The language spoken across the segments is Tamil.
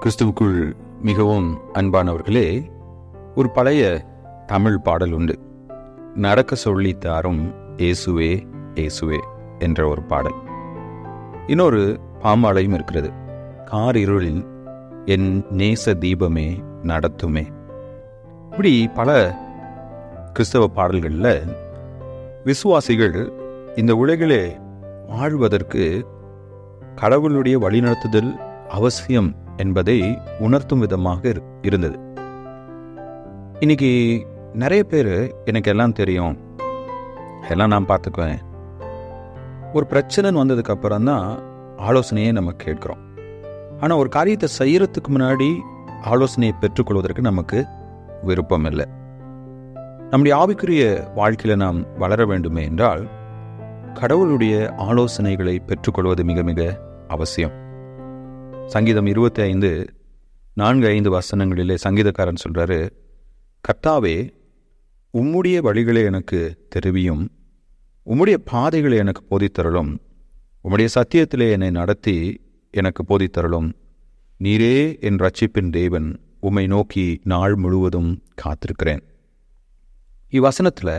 கிறிஸ்துவுக்குள் மிகவும் அன்பானவர்களே, ஒரு பழைய தமிழ் பாடல் உண்டு. நடக்க சொல்லி தாரும் இயேசுவே இயேசுவே என்ற ஒரு பாடல். இன்னொரு பாமாலையும் இருக்கிறது. கார் இருளில் என் நேச தீபமே நடத்துமே. இப்படி பல கிறிஸ்தவ பாடல்களில் விசுவாசிகள் இந்த உலகிலே வாழ்வதற்கு கடவுளுடைய வழிநடத்துதல் அவசியம் என்பதை உணர்த்தும் விதமாக இருந்தது. இன்னைக்கு நிறைய பேர் எனக்கு எல்லாம் தெரியும், எல்லாம் நான் பார்த்துக்குவேன், ஒரு பிரச்சனை வந்ததுக்கு அப்புறம் தான் ஆலோசனையை நம்ம கேட்கிறோம். ஆனால் ஒரு காரியத்தை செய்யறதுக்கு முன்னாடி ஆலோசனையை பெற்றுக்கொள்வதற்கு நமக்கு விருப்பம் இல்லை. நம்முடைய ஆவிக்குரிய வாழ்க்கையில் நாம் வளர வேண்டுமே என்றால் கடவுளுடைய ஆலோசனைகளை பெற்றுக்கொள்வது மிக மிக அவசியம். சங்கீதம் 25:4-5 வசனங்களிலே சங்கீதக்காரன் சொல்றாரு, கர்த்தாவே, உம்முடைய வழிகளை எனக்கு தெரிவியும், உம்முடைய பாதைகளை எனக்கு போதித்தருளும், உம்முடைய சத்தியத்திலே என்னை நடத்தி எனக்கு போதித்தருளும். நீரே என் ரட்சிப்பின் தேவன், உம்மை நோக்கி நாள் முழுவதும் காத்திருக்கிறேன். இவ்வசனத்தில்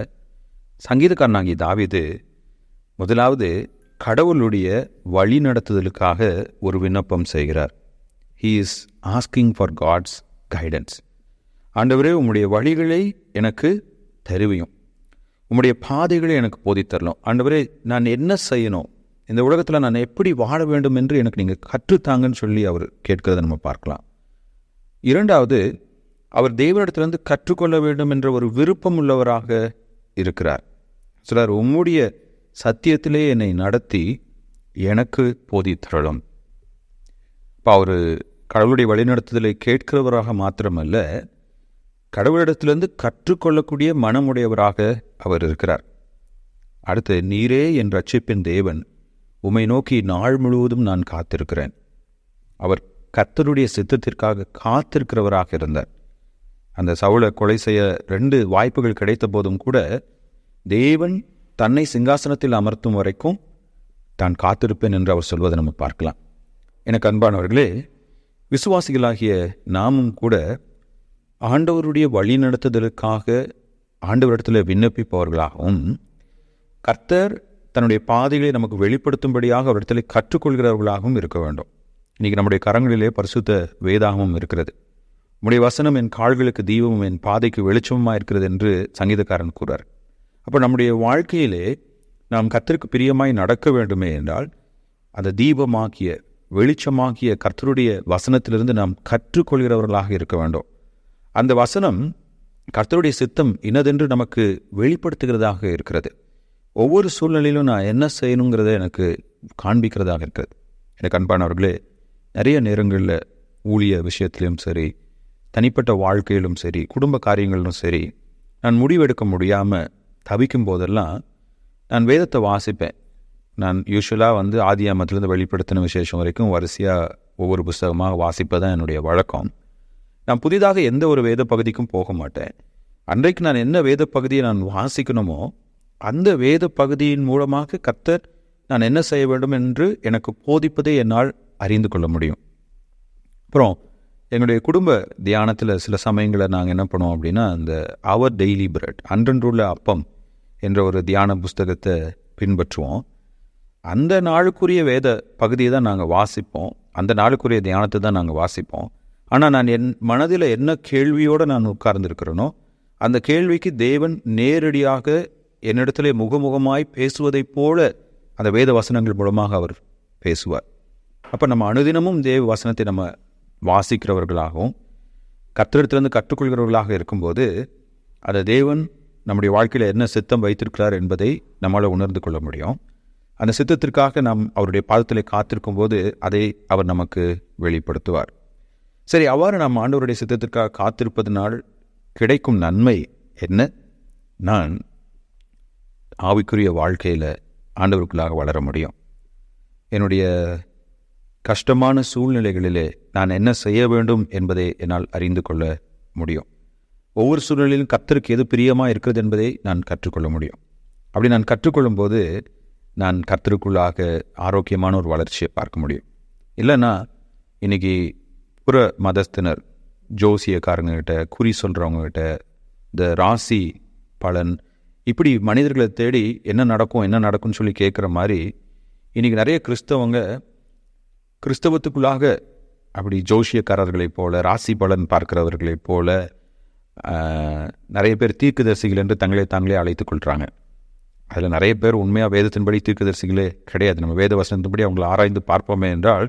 சங்கீதக்காரனாகிய தாவீது முதலாவது கடவுளுடைய வழி நடத்துதலுக்காக ஒரு விண்ணப்பம் செய்கிறார். He is asking for God's guidance. ஆண்டவரே, உம்முடைய வழிகளை எனக்கு தெரிவியும், உம்முடைய பாதைகளை எனக்கு போதித்தரலாம். ஆண்டவரே, நான் என்ன செய்யணும், இந்த உலகத்தில் நான் எப்படி வாழ வேண்டும் என்று எனக்கு நீங்கள் கற்றுத்தாங்கன்னு சொல்லி அவர் கேட்கிறத நம்ம பார்க்கலாம். இரண்டாவது, அவர் தேவனிடத்திலிருந்து கற்றுக்கொள்ள வேண்டும் என்ற ஒரு விருப்பம் உள்ளவராக இருக்கிறார். சிலர், உம்முடைய சத்தியத்திலே என்னை நடத்தி எனக்கு போதித்தரலாம். இப்போ அவர் கடவுளுடைய வழிநடத்துதலை கேட்கிறவராக மாத்திரமல்ல, கடவுளிடத்திலிருந்து கற்றுக்கொள்ளக்கூடிய மனமுடையவராக அவர் இருக்கிறார். அடுத்து, நீரே என் ரட்சிப்பின் தேவன், உம்மை நோக்கி நாள் முழுவதும் நான் காத்திருக்கிறேன். அவர் கர்த்தருடைய சித்தத்திற்காக காத்திருக்கிறவராக இருந்தார். அந்த சவுலை கொலை செய்ய 2 வாய்ப்புகள் கிடைத்த போதும் கூட தேவன் தன்னை சிங்காசனத்தில் அமர்த்தும் வரைக்கும் தான் காத்திருப்பேன் என்று அவர் சொல்வதை நம்ம பார்க்கலாம். எனக்கு அன்பானவர்களே, விசுவாசிகளாகிய நாமும் கூட ஆண்டவருடைய வழி நடத்துதலுக்காக ஆண்டவரிடத்தில் விண்ணப்பிப்பவர்களாகவும், கர்த்தர் தன்னுடைய பாதைகளை நமக்கு வெளிப்படுத்தும்படியாக அவரிடத்தில் கற்றுக்கொள்கிறவர்களாகவும் இருக்க வேண்டும். இன்றைக்கி நம்முடைய கரங்களிலே பரிசுத்த வேதாகமும் இருக்கிறது. உம்முடைய வசனம் என் கால்களுக்கு தீபமும் என் பாதைக்கு வெளிச்சமுமாக இருக்கிறது என்று சங்கீதக்காரன் கூறார். அப்போ நம்முடைய வாழ்க்கையிலே நாம் கர்த்தருக்கு பிரியமாய் நடக்க வேண்டுமே என்றால் அந்த தீபமாகிய வெளிச்சமாகிய கர்த்தருடைய வசனத்திலிருந்து நாம் கற்றுக்கொள்கிறவர்களாக இருக்க வேண்டும். அந்த வசனம் கர்த்தருடைய சித்தம் இன்னதென்று நமக்கு வெளிப்படுத்துகிறதாக இருக்கிறது. ஒவ்வொரு சூழ்நிலையிலும் நான் என்ன செய்யணுங்கிறத எனக்கு காண்பிக்கிறதாக இருக்கிறது. எனக்கு அன்பானவர்களே, நிறைய நேரங்களில் ஊழிய விஷயத்திலும் சரி, தனிப்பட்ட வாழ்க்கையிலும் சரி, குடும்ப காரியங்களிலும் சரி, நான் முடிவெடுக்க முடியாமல் தவிக்கும் போதெல்லாம் நான் வேதத்தை வாசிப்பேன். நான் யூஸ்வலாக ஆதியாமத்திலிருந்து வெளிப்படுத்தின விசேஷம் வரைக்கும் வரிசையாக ஒவ்வொரு புஸ்தகமாக வாசிப்பதான் என்னுடைய வழக்கம். நான் புதிதாக எந்த ஒரு வேத பகுதிக்கும் போக மாட்டேன். அன்றைக்கு நான் என்ன வேத பகுதியை நான் வாசிக்கணுமோ அந்த வேத பகுதியின் மூலமாக கர்த்தர் நான் என்ன செய்ய வேண்டும் என்று எனக்கு போதிப்பதை என்னால் அறிந்து கொள்ள முடியும். அப்புறம் எங்களுடைய குடும்ப தியானத்தில் சில சமயங்களில் நாங்கள் என்ன பண்ணுவோம் அப்படின்னா, அந்த அவர் டெய்லி பிரெட், அன்றன்றுள்ள அப்பம் என்ற ஒரு தியான புஸ்தகத்தை பின்பற்றுவோம். அந்த நாளுக்குரிய வேத பகுதியை தான் நாங்கள் வாசிப்போம், அந்த நாளுக்குரிய தியானத்தை தான் நாங்கள் வாசிப்போம். ஆனால் நான் என் மனதில் என்ன கேள்வியோடு நான் உட்கார்ந்துருக்கிறேனோ அந்த கேள்விக்கு தேவன் நேரடியாக என்னிடத்திலே முகமுகமாய் பேசுவதைப் போல அந்த வேத வசனங்கள் மூலமாக அவர் பேசுவார். அப்போ நம்ம அனுதினமும் தேவ வசனத்தை நம்ம வாசிக்கிறவர்களாகவும் கர்த்தரிடத்திலிருந்து கற்றுக்கொள்கிறவர்களாக இருக்கும்போது அந்த தேவன் நம்முடைய வாழ்க்கையில் என்ன சித்தம் வைத்திருக்கிறார் என்பதை நம்மளால் உணர்ந்து கொள்ள முடியும். அந்த சித்தத்திற்காக நாம் அவருடைய பாதத்தில் காத்திருக்கும் போது அதை அவர் நமக்கு வெளிப்படுத்துவார். சரி, அவ்வாறு நாம் ஆண்டவருடைய சித்தத்திற்காக காத்திருப்பதனால் கிடைக்கும் நன்மை என்ன? நான் ஆவிக்குரிய வாழ்க்கையில் ஆண்டவருக்குள்ளாக வளர முடியும். என்னுடைய கஷ்டமான சூழ்நிலைகளிலே நான் என்ன செய்ய வேண்டும் என்பதை என்னால் அறிந்து கொள்ள முடியும். ஒவ்வொரு சூழ்நிலையிலும் கர்த்தருக்கு எது பிரியமாக இருக்கிறது என்பதை நான் கற்றுக்கொள்ள முடியும். அப்படி நான் கற்றுக்கொள்ளும் போது நான் கர்த்தருக்குள்ளாக ஆரோக்கியமான ஒரு வளர்ச்சியை பார்க்க முடியும். இல்லைன்னா இன்றைக்கி புற மதஸ்தினர், ஜோசியக்காரங்ககிட்ட, குறி சொல்கிறவங்ககிட்ட, இந்த ராசி பலன், இப்படி மனிதர்களை தேடி என்ன நடக்கும்னு சொல்லி கேட்குற மாதிரி இன்றைக்கி நிறைய கிறிஸ்தவங்க கிறிஸ்தவத்துக்குள்ளாக அப்படி ஜோசியக்காரர்களைப் போல, ராசி பலன் பார்க்கிறவர்களைப் போல நிறைய பேர் தீர்க்கதரிசிகள் என்று தாங்களே அழைத்து கொள்கிறாங்க. அதில் நிறைய பேர் உண்மையாக வேதத்தின்படி தீர்க்கதரிசிகளே கிடையாது. நம்ம வேத வசனத்தின்படி அவங்களை ஆராய்ந்து பார்ப்போமே என்றால்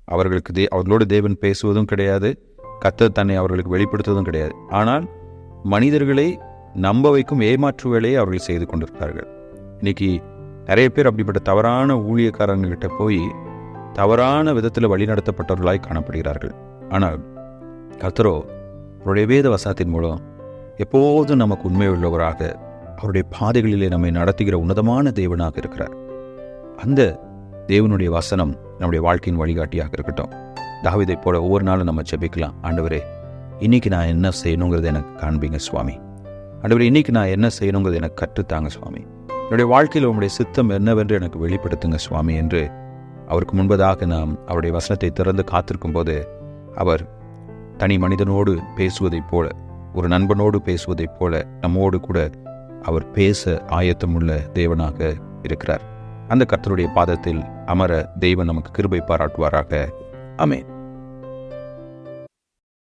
அவர்களோடு தேவன் பேசுவதும் கிடையாது, கர்த்தர் தன்னை அவர்களுக்கு வெளிப்படுத்துவதும் கிடையாது. ஆனால் மனிதர்களை நம்ப வைக்கும் ஏமாற்று வேலையை அவர்கள் செய்து கொண்டிருக்கிறார்கள். இன்றைக்கி நிறைய பேர் அப்படிப்பட்ட தவறான ஊழியக்காரங்ககிட்ட போய் தவறான விதத்தில் வழிநடத்தப்பட்டவர்களாய் காணப்படுகிறார்கள். ஆனால் கர்த்தரோ அவருடைய வேத வசனத்தின் மூலம் எப்போதும் நமக்கு உண்மை உள்ளவராக, அவருடைய பாதைகளிலே நம்மை நடத்துகிற உன்னதமான தேவனாக இருக்கிறார். அந்த தேவனுடைய வசனம் நம்முடைய வாழ்க்கையின் வழிகாட்டியாக இருக்கட்டும். தாவீதை போல ஒவ்வொரு நாளும் நம்ம ஜெபிக்கலாம். ஆண்டவரே, இன்னைக்கு நான் என்ன செய்யணுங்கிறத எனக்கு காண்பீங்க சுவாமி. ஆண்டவரே, இன்னைக்கு நான் என்ன செய்யணுங்கிறத எனக்கு கற்றுத்தாங்க சுவாமி. என்னுடைய வாழ்க்கையில் உங்களுடைய சித்தம் என்னவென்று எனக்கு வெளிப்படுத்துங்க சுவாமி என்று அவருக்கு முன்பதாக நாம் அவருடைய வசனத்தை திறந்து காத்திருக்கும் போது அவர் தனி மனிதனோடு பேசுவதைப் போல, ஒரு நண்பனோடு பேசுவதைப் போல நம்மோடு கூட அவர் பேச ஆயத்தமுள்ள தேவனாக இருக்கிறார். அந்த கர்த்தருடைய பாதத்தில் அமர தேவன் நமக்கு கிருபை பாராட்டுவாராக. ஆமென்.